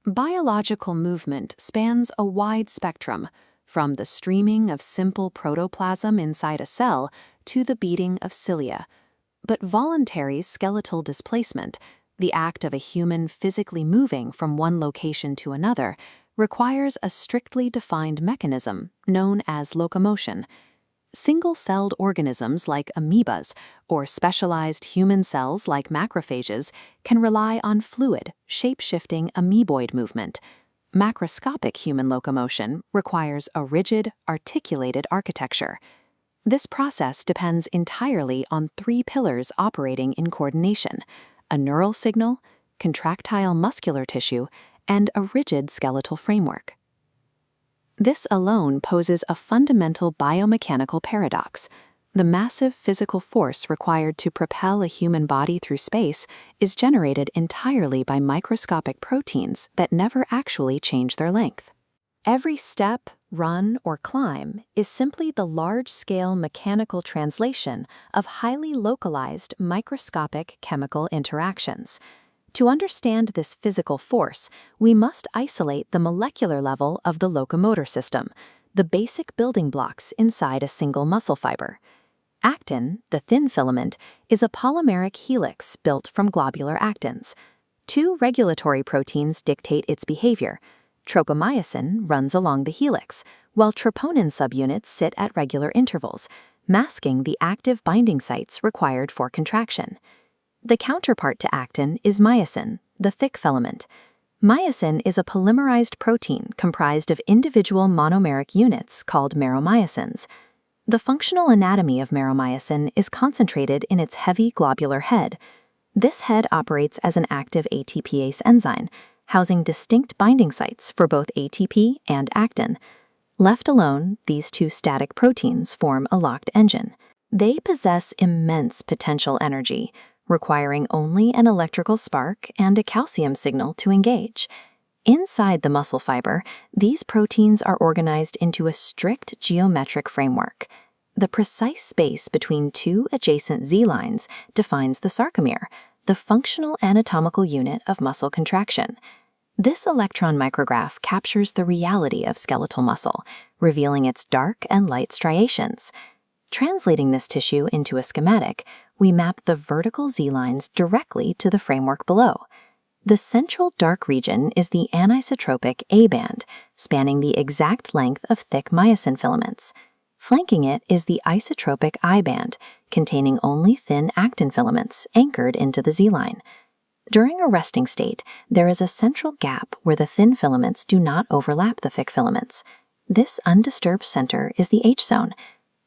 Biological movement spans a wide spectrum, from the streaming of simple protoplasm inside a cell to the beating of cilia. But voluntary skeletal displacement, the act of a human physically moving from one location to another, requires a strictly defined mechanism known as locomotion. Single-celled organisms like amoebas or specialized human cells like macrophages can rely on fluid, shape-shifting amoeboid movement. Macroscopic human locomotion requires a rigid, articulated architecture. This process depends entirely on three pillars operating in coordination: a neural signal, contractile muscular tissue, and a rigid skeletal framework. This alone poses a fundamental biomechanical paradox. The massive physical force required to propel a human body through space is generated entirely by microscopic proteins that never actually change their length. Every step, run, or climb is simply the large-scale mechanical translation of highly localized microscopic chemical interactions. To understand this physical force, we must isolate the molecular level of the locomotor system, the basic building blocks inside a single muscle fiber. Actin, the thin filament, is a polymeric helix built from globular actins. Two regulatory proteins dictate its behavior. Trochomyosin runs along the helix, while troponin subunits sit at regular intervals, masking the active binding sites required for contraction. The counterpart to actin is myosin, the thick filament. Myosin is a polymerized protein comprised of individual monomeric units called meromyosins. The functional anatomy of meromyosin is concentrated in its heavy globular head. This head operates as an active ATPase enzyme, housing distinct binding sites for both ATP and actin. Left alone, these two static proteins form a locked engine. They possess immense potential energy, requiring only an electrical spark and a calcium signal to engage. Inside the muscle fiber, these proteins are organized into a strict geometric framework. The precise space between two adjacent Z-lines defines the sarcomere, the functional anatomical unit of muscle contraction. This electron micrograph captures the reality of skeletal muscle, revealing its dark and light striations. Translating this tissue into a schematic, we map the vertical Z-lines directly to the framework below. The central dark region is the anisotropic A band, spanning the exact length of thick myosin filaments. Flanking it is the isotropic I band, containing only thin actin filaments anchored into the Z-line. During a resting state, there is a central gap where the thin filaments do not overlap the thick filaments. This undisturbed center is the H-zone.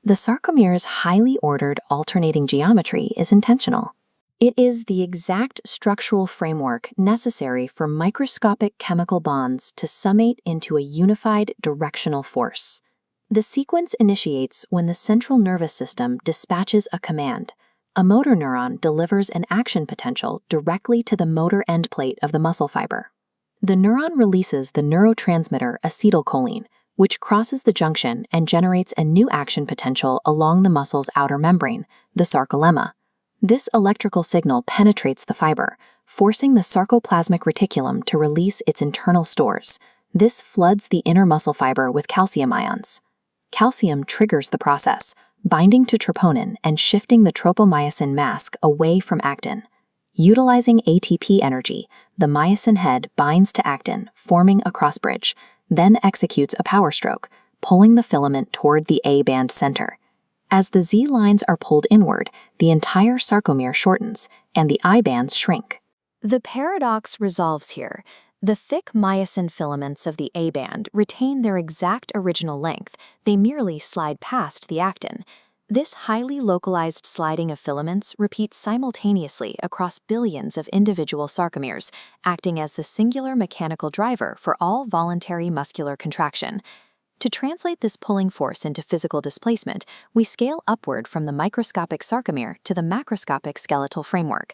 The sarcomere's highly ordered alternating geometry is intentional. It is the exact structural framework necessary for microscopic chemical bonds to summate into a unified directional force. The sequence initiates when the central nervous system dispatches a command. A motor neuron delivers an action potential directly to the motor end plate of the muscle fiber. The neuron releases the neurotransmitter acetylcholine, which crosses the junction and generates a new action potential along the muscle's outer membrane, the sarcolemma. This electrical signal penetrates the fiber, forcing the sarcoplasmic reticulum to release its internal stores. This floods the inner muscle fiber with calcium ions. Calcium triggers the process, binding to troponin and shifting the tropomyosin mask away from actin. Utilizing ATP energy, the myosin head binds to actin, forming a crossbridge, then executes a power stroke, pulling the filament toward the A-band center. As the Z-lines are pulled inward, the entire sarcomere shortens, and the I-bands shrink. The paradox resolves here. The thick myosin filaments of the A-band retain their exact original length, they merely slide past the actin. This highly localized sliding of filaments repeats simultaneously across billions of individual sarcomeres, acting as the singular mechanical driver for all voluntary muscular contraction. To translate this pulling force into physical displacement, we scale upward from the microscopic sarcomere to the macroscopic skeletal framework.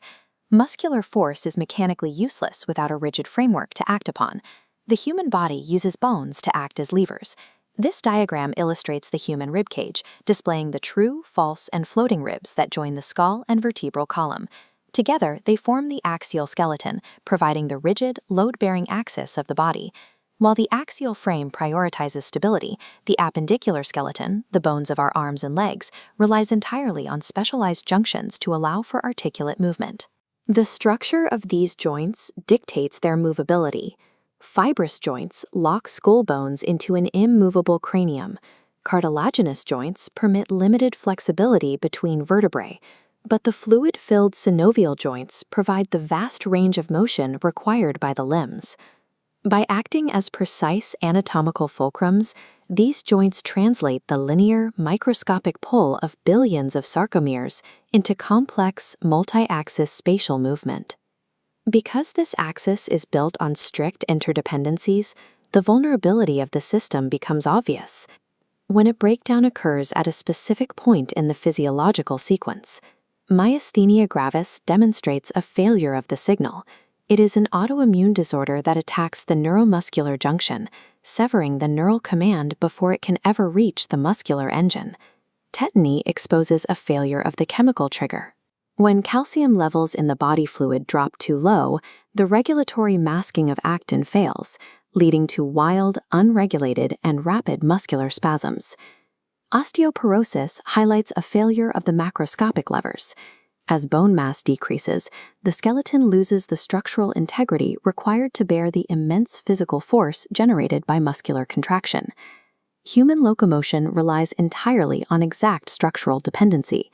Muscular force is mechanically useless without a rigid framework to act upon. The human body uses bones to act as levers. This diagram illustrates the human ribcage, displaying the true, false, and floating ribs that join the skull and vertebral column. Together, they form the axial skeleton, providing the rigid, load-bearing axis of the body. While the axial frame prioritizes stability, the appendicular skeleton, the bones of our arms and legs, relies entirely on specialized junctions to allow for articulate movement. The structure of these joints dictates their movability. Fibrous joints lock skull bones into an immovable cranium. Cartilaginous joints permit limited flexibility between vertebrae, but the fluid-filled synovial joints provide the vast range of motion required by the limbs. By acting as precise anatomical fulcrums, these joints translate the linear, microscopic pull of billions of sarcomeres into complex, multi-axis spatial movement. Because this axis is built on strict interdependencies, the vulnerability of the system becomes obvious. When a breakdown occurs at a specific point in the physiological sequence, myasthenia gravis demonstrates a failure of the signal. It is an autoimmune disorder that attacks the neuromuscular junction, severing the neural command before it can ever reach the muscular engine. Tetany exposes a failure of the chemical trigger. When calcium levels in the body fluid drop too low, the regulatory masking of actin fails, leading to wild, unregulated, and rapid muscular spasms. Osteoporosis highlights a failure of the macroscopic levers. As bone mass decreases, the skeleton loses the structural integrity required to bear the immense physical force generated by muscular contraction. Human locomotion relies entirely on exact structural dependency.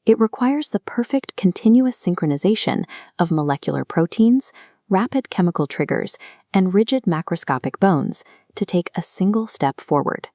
It requires the perfect continuous synchronization of molecular proteins, rapid chemical triggers, and rigid macroscopic bones to take a single step forward.